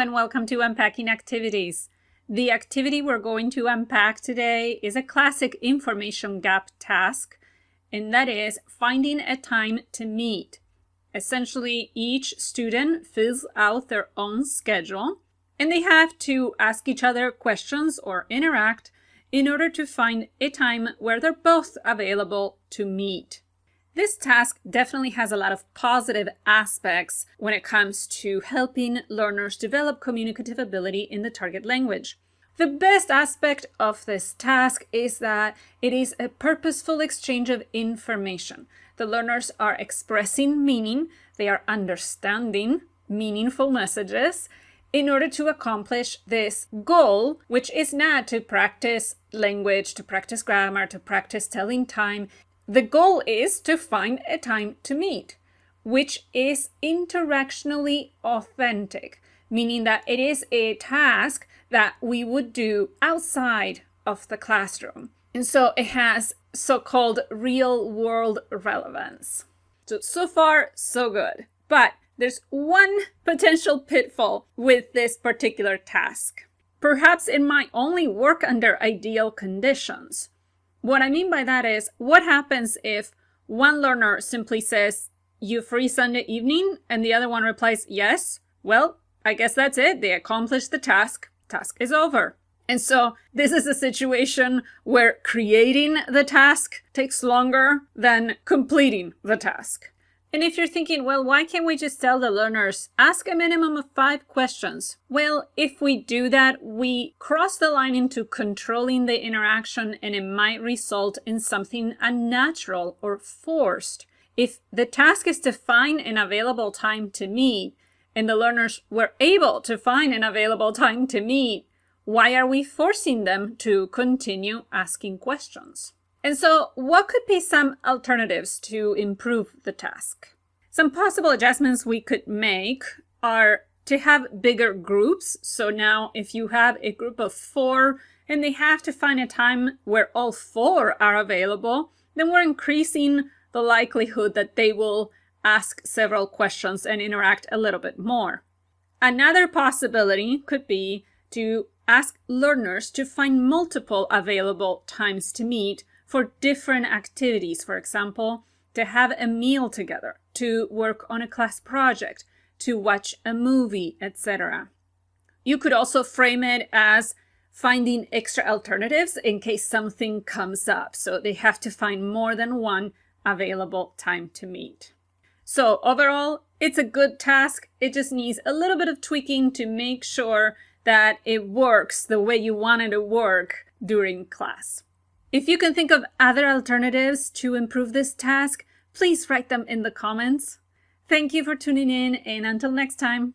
and welcome to Unpacking Activities. The activity we're going to unpack today is a classic information gap task, and that is finding a time to meet. Essentially, each student fills out their own schedule, and they have to ask each other questions or interact in order to find a time where they're both available to meet. This task definitely has a lot of positive aspects when it comes to helping learners develop communicative ability in the target language. The best aspect of this task is that it is a purposeful exchange of information. The learners are expressing meaning, they are understanding meaningful messages in order to accomplish this goal, which is not to practice language, to practice grammar, to practice telling time. The goal is to find a time to meet, which is interactionally authentic, meaning that it is a task that we would do outside of the classroom. And so it has so-called real-world relevance. So far, so good. But there's one potential pitfall with this particular task. Perhaps it might only work under ideal conditions. What I mean by that is, what happens if one learner simply says, "You free Sunday evening?" and the other one replies, "Yes"? Well, I guess that's it. They accomplished the task. Task is over. And so this is a situation where creating the task takes longer than completing the task. And if you're thinking, well, why can't we just tell the learners, ask a minimum of 5 questions? Well, if we do that, we cross the line into controlling the interaction, and it might result in something unnatural or forced. If the task is to find an available time to meet, and the learners were able to find an available time to meet, why are we forcing them to continue asking questions? And so what could be some alternatives to improve the task? Some possible adjustments we could make are to have bigger groups. So now if you have a group of 4 and they have to find a time where all 4 are available, then we're increasing the likelihood that they will ask several questions and interact a little bit more. Another possibility could be to ask learners to find multiple available times to meet for different activities. For example, to have a meal together, to work on a class project, to watch a movie, etc. You could also frame it as finding extra alternatives in case something comes up. So they have to find more than one available time to meet. So overall, it's a good task. It just needs a little bit of tweaking to make sure that it works the way you want it to work during class. If you can think of other alternatives to improve this task, please write them in the comments. Thank you for tuning in, and until next time.